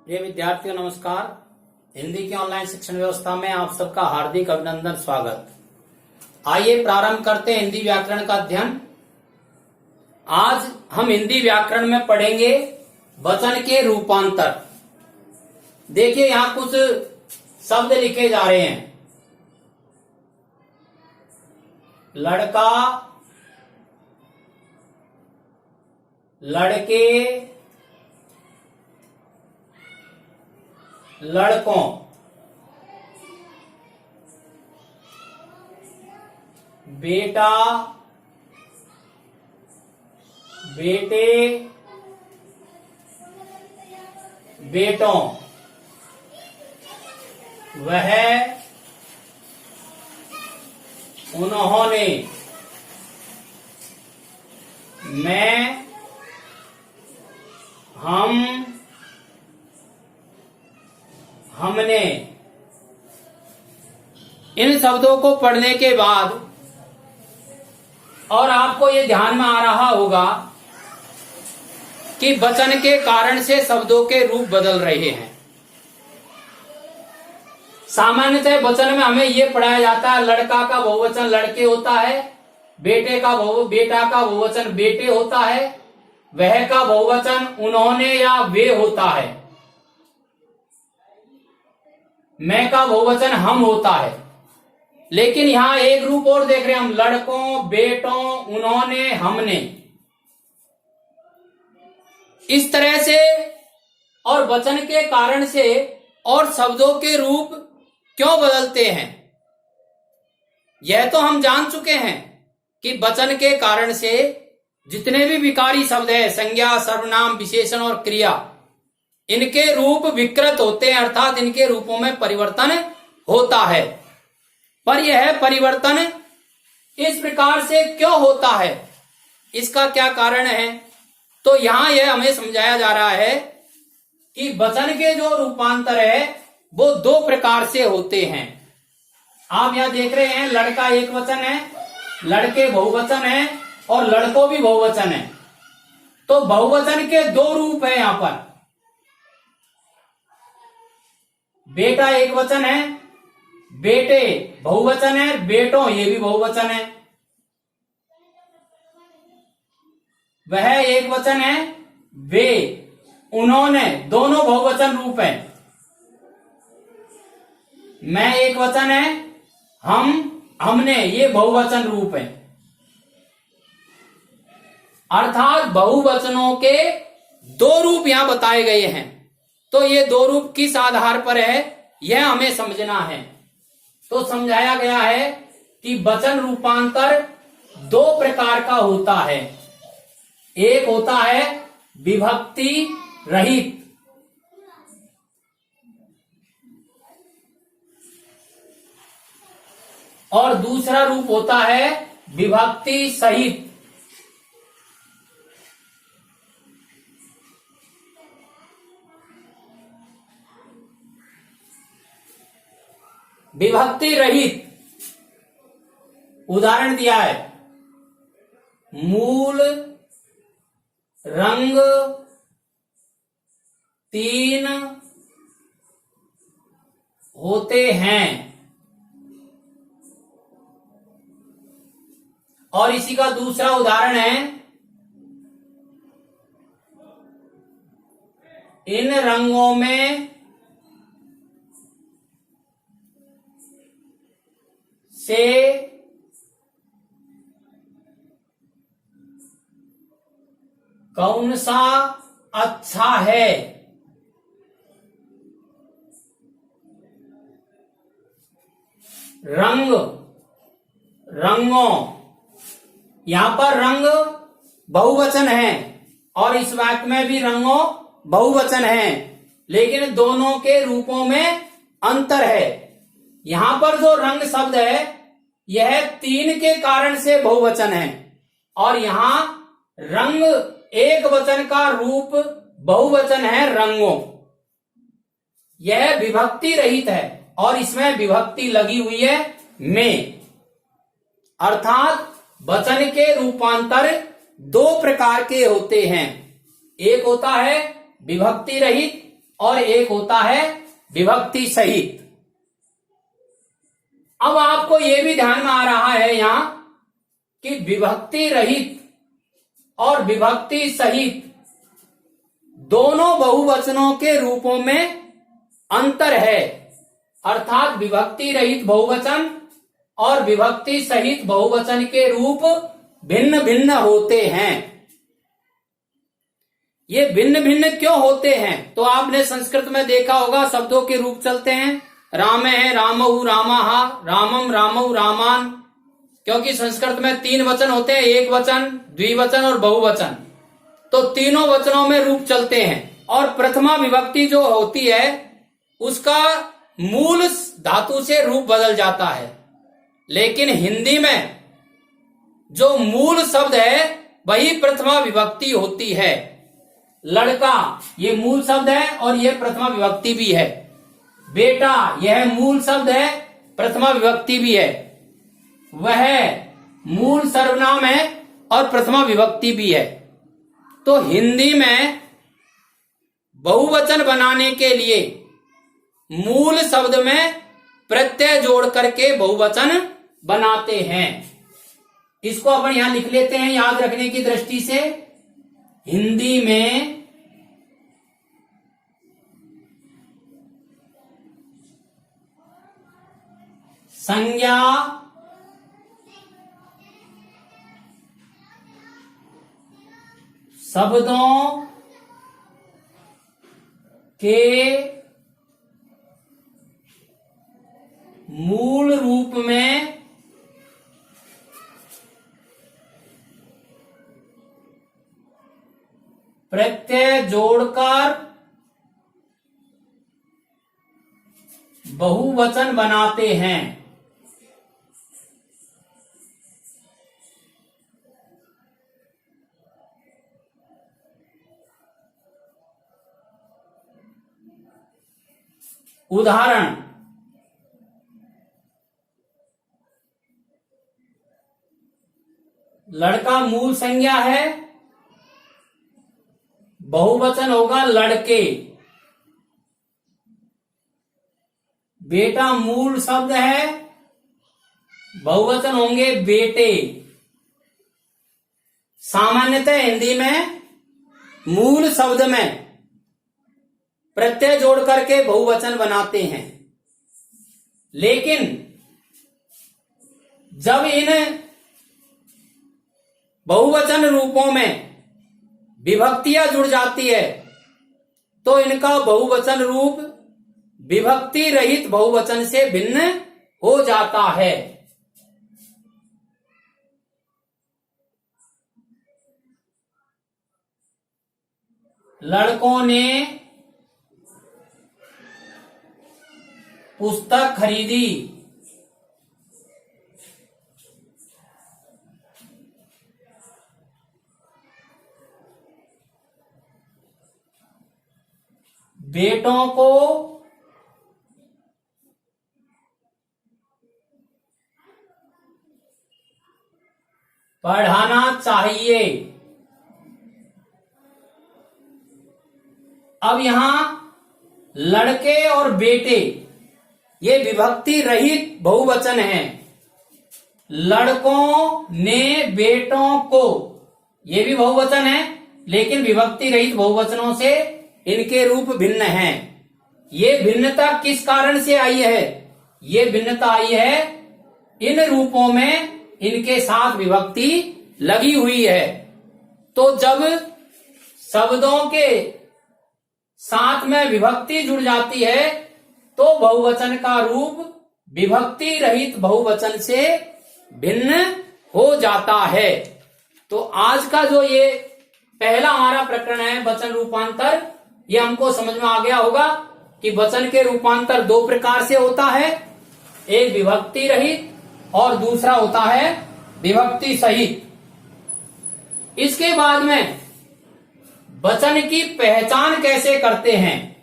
प्रिय विद्यार्थियों नमस्कार। हिंदी की ऑनलाइन शिक्षण व्यवस्था में आप सबका हार्दिक अभिनंदन स्वागत। आइए प्रारंभ करते हैं हिंदी व्याकरण का अध्ययन। आज हम हिंदी व्याकरण में पढ़ेंगे वचन के रूपांतर। देखिए यहाँ कुछ शब्द लिखे जा रहे हैं। लड़का, लड़के, लड़कों। बेटा, बेटे, बेटों। वह, उन्होंने। मैं, हम, हमने। इन शब्दों को पढ़ने के बाद और आपको ये ध्यान में आ रहा होगा कि वचन के कारण से शब्दों के रूप बदल रहे हैं। सामान्यतः वचन में हमें ये पढ़ाया जाता है, लड़का का बहुवचन लड़के होता है, बेटा का बहुवचन बेटे होता है, वह का बहुवचन उन्होंने या वे होता है, मैं का बहुवचन हम होता है। लेकिन यहां एक रूप और देख रहे हैं हम, लड़कों, बेटों, उन्होंने, हमने। इस तरह से और वचन के कारण से और शब्दों के रूप क्यों बदलते हैं, यह तो हम जान चुके हैं कि वचन के कारण से जितने भी विकारी शब्द है, संज्ञा, सर्वनाम, विशेषण और क्रिया, इनके रूप विकृत होते हैं, अर्थात इनके रूपों में परिवर्तन होता है। पर यह परिवर्तन इस प्रकार से क्यों होता है, इसका क्या कारण है, तो यहां यह हमें समझाया जा रहा है कि वचन के जो रूपांतर है वो दो प्रकार से होते हैं। आप यहां देख रहे हैं, लड़का एक वचन है, लड़के बहुवचन है और लड़कों भी बहुवचन है। तो बहुवचन के दो रूप है यहां पर। बेटा एक वचन है, बेटे बहुवचन है, बेटों ये भी बहुवचन है। वह एक वचन है, वे, उन्होंने दोनों बहुवचन रूप है। मैं एक वचन है, हम, हमने ये बहुवचन रूप है। अर्थात बहुवचनों के दो रूप यहां बताए गए हैं। तो ये दो रूप किस आधार पर है यह हमें समझना है। तो समझाया गया है कि वचन रूपांतर दो प्रकार का होता है। एक होता है विभक्ति रहित, और दूसरा रूप होता है विभक्ति सहित। विभक्ति रहित उदाहरण दिया है, मूल, रंग, तीन होते हैं। और इसी का दूसरा उदाहरण है, इन रंगों में से कौन सा अच्छा है। रंग, रंगों, यहां पर रंग बहुवचन है और इस वाक्य में भी रंगों बहुवचन है, लेकिन दोनों के रूपों में अंतर है। यहां पर जो रंग शब्द है यह तीन के कारण से बहुवचन है, और यहां रंग एक वचन का रूप बहुवचन है, रंगों। यह विभक्ति रहित है और इसमें विभक्ति लगी हुई है में। अर्थात वचन के रूपांतर दो प्रकार के होते हैं। एक होता है विभक्ति रहित, और एक होता है विभक्ति सहित। अब आपको यह भी ध्यान में आ रहा है यहां कि विभक्ति रहित और विभक्ति सहित दोनों बहुवचनों के रूपों में अंतर है, अर्थात विभक्ति रहित बहुवचन और विभक्ति सहित बहुवचन के रूप भिन्न भिन्न होते हैं। ये भिन्न भिन्न क्यों होते हैं? तो आपने संस्कृत में देखा होगा शब्दों के रूप चलते हैं, रामे है रामहु रामाहा, रामम रामहु रामान, क्योंकि संस्कृत में 3 वचन होते हैं, एक वचन, द्विवचन और बहुवचन। तो तीनों वचनों में रूप चलते हैं और प्रथमा विभक्ति जो होती है उसका मूल धातु से रूप बदल जाता है। लेकिन हिंदी में जो मूल शब्द है वही प्रथमा विभक्ति होती है। लड़का ये मूल शब्द है और यह प्रथमा विभक्ति भी है। बेटा यह मूल शब्द है, प्रथमा विभक्ति भी है। वह मूल सर्वनाम है और प्रथमा विभक्ति भी है। तो हिंदी में बहुवचन बनाने के लिए मूल शब्द में प्रत्यय जोड़ करके बहुवचन बनाते हैं। इसको अपन यहां लिख लेते हैं याद रखने की दृष्टि से। हिंदी में संज्ञा शब्दों के मूल रूप में प्रत्यय जोड़कर बहुवचन बनाते हैं। उदाहरण, लड़का मूल संज्ञा है, बहुवचन होगा लड़के। बेटा मूल शब्द है, बहुवचन होंगे बेटे। सामान्यतः हिंदी में मूल शब्द में प्रत्यय जोड़ करके बहुवचन बनाते हैं, लेकिन जब इन बहुवचन रूपों में विभक्तियां जुड़ जाती है तो इनका बहुवचन रूप विभक्ति रहित बहुवचन से भिन्न हो जाता है। लड़कों ने पुस्तक खरीदी। बेटों को पढ़ाना चाहिए। अब यहां लड़के और बेटे ये विभक्ति रहित बहुवचन है। लड़कों ने बेटों को, ये भी बहुवचन है लेकिन विभक्ति रहित बहुवचनों से इनके रूप भिन्न हैं। ये भिन्नता किस कारण से आई है? ये भिन्नता आई है इन रूपों में इनके साथ विभक्ति लगी हुई है। तो जब शब्दों के साथ में विभक्ति जुड़ जाती है तो बहुवचन का रूप विभक्ति रहित बहुवचन से भिन्न हो जाता है। तो आज का जो ये पहला हमारा प्रकरण है वचन रूपांतर, ये हमको समझ में आ गया होगा कि वचन के रूपांतर 2 प्रकार से होता है, एक विभक्ति रहित और दूसरा होता है विभक्ति सहित। इसके बाद में वचन की पहचान कैसे करते हैं?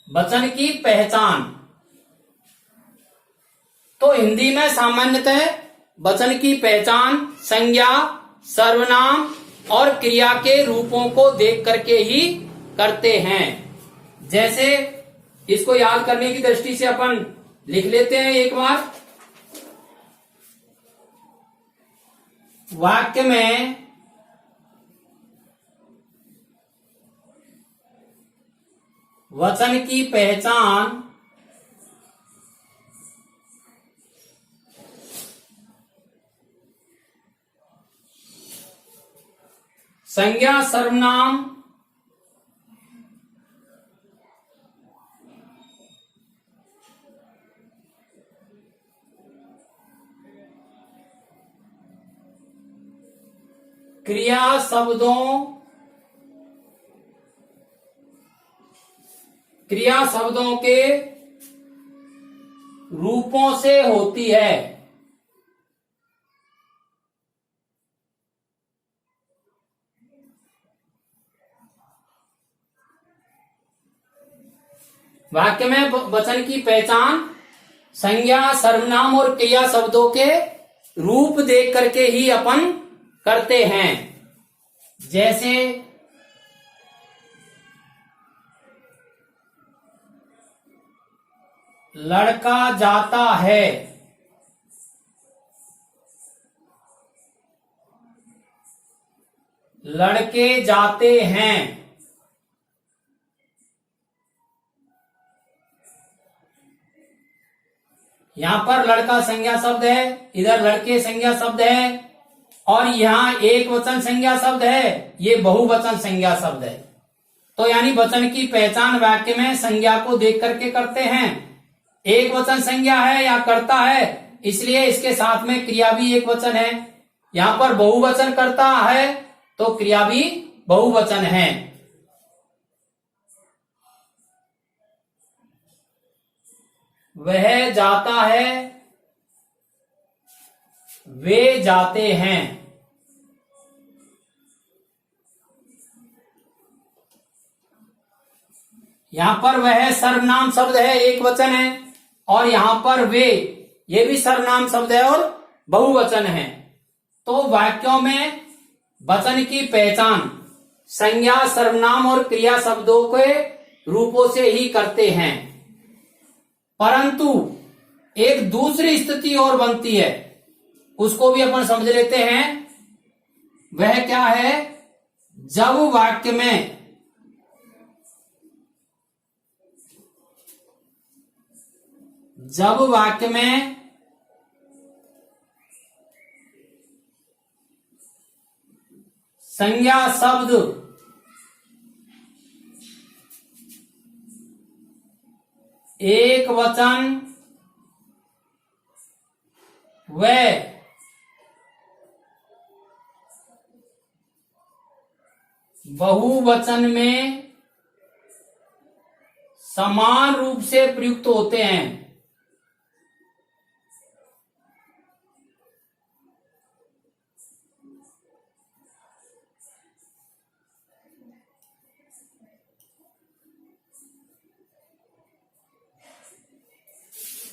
वचन की पहचान तो हिंदी में सामान्यतः वचन की पहचान संज्ञा, सर्वनाम और क्रिया के रूपों को देख करके ही करते हैं। जैसे इसको याद करने की दृष्टि से अपन लिख लेते हैं एक बार। वाक्य में वचन की पहचान संज्ञा, सर्वनाम क्रिया शब्दों के रूपों से होती है। वाक्य में वचन की पहचान संज्ञा, सर्वनाम और क्रिया शब्दों के रूप देख करके ही अपन करते हैं। जैसे लड़का जाता है, लड़के जाते हैं। यहां पर लड़का संज्ञा शब्द है, इधर लड़के संज्ञा शब्द है, और यहां एक वचन संज्ञा शब्द है, ये बहुवचन संज्ञा शब्द है। तो यानी वचन की पहचान वाक्य में संज्ञा को देख करके करते हैं। एक वचन संज्ञा है या करता है, इसलिए इसके साथ में क्रिया भी एक वचन है। यहां पर बहुवचन करता है तो क्रिया भी बहुवचन है। वह जाता है, वे जाते हैं। यहां पर वह सर्वनाम शब्द है, एक वचन है, और यहां पर वे, ये भी सर्वनाम शब्द है और बहुवचन है। तो वाक्यों में वचन की पहचान संज्ञा, सर्वनाम और क्रिया शब्दों के रूपों से ही करते हैं। परंतु एक दूसरी स्थिति और बनती है, उसको भी अपन समझ लेते हैं। वह क्या है? जब वाक्य में संज्ञा शब्द एक वचन व बहुवचन में समान रूप से प्रयुक्त होते हैं।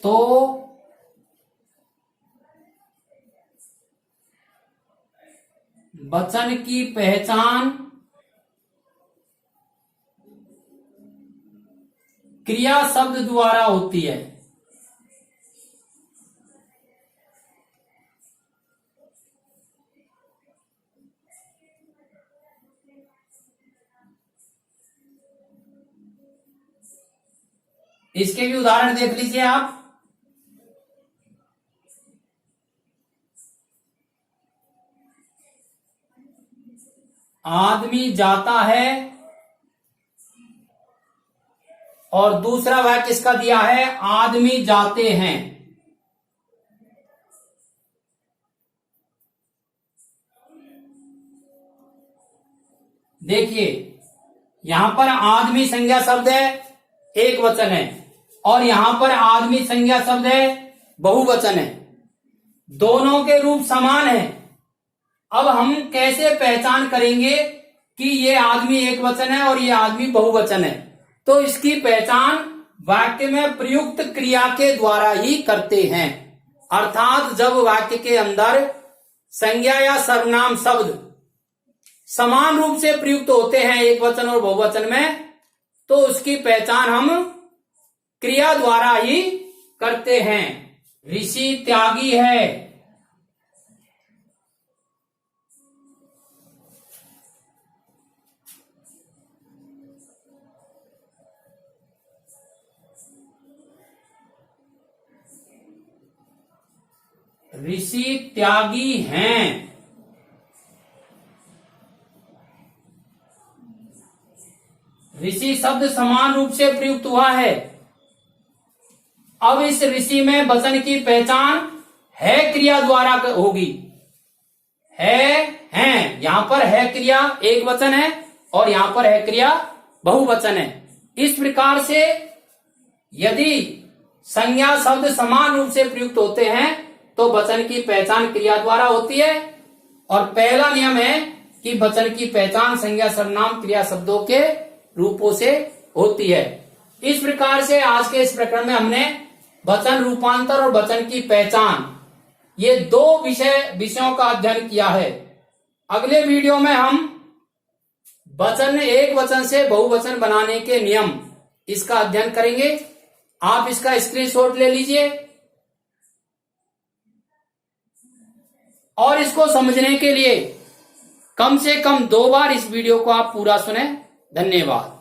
तो वचन की पहचान क्रिया शब्द द्वारा होती है। इसके भी उदाहरण देख लीजिए आप। आदमी जाता है, और दूसरा वाक्य इसका दिया है आदमी जाते हैं। देखिए यहां पर आदमी संज्ञा शब्द है, एक वचन है, और यहां पर आदमी संज्ञा शब्द है, बहुवचन है। दोनों के रूप समान है। अब हम कैसे पहचान करेंगे कि ये आदमी एक वचन है और ये आदमी बहुवचन है? तो इसकी पहचान वाक्य में प्रयुक्त क्रिया के द्वारा ही करते हैं। अर्थात जब वाक्य के अंदर संज्ञा या सर्वनाम शब्द समान रूप से प्रयुक्त होते हैं एक वचन और बहुवचन में, तो उसकी पहचान हम क्रिया द्वारा ही करते हैं। ऋषि त्यागी है। ऋषि त्यागी हैं। ऋषि शब्द समान रूप से प्रयुक्त हुआ है। अब इस ऋषि में वचन की पहचान है क्रिया द्वारा होगी। है यहां पर है क्रिया एक वचन है और यहां पर है क्रिया बहुवचन है। इस प्रकार से यदि संज्ञा शब्द समान रूप से प्रयुक्त होते हैं तो वचन की पहचान क्रिया द्वारा होती है। और पहला नियम है कि वचन की पहचान संज्ञा सर्वनाम क्रिया शब्दों के रूपों से होती है। इस प्रकार से आज के इस प्रकरण में हमने वचन रूपांतर और वचन की पहचान ये दो विषयों का अध्ययन किया है। अगले वीडियो में हम वचन एक वचन से बहुवचन बनाने के नियम इसका अध्ययन करेंगे। आप इसका स्क्रीनशॉट ले लीजिए और इसको समझने के लिए कम से कम 2 बार इस वीडियो को आप पूरा सुने। धन्यवाद।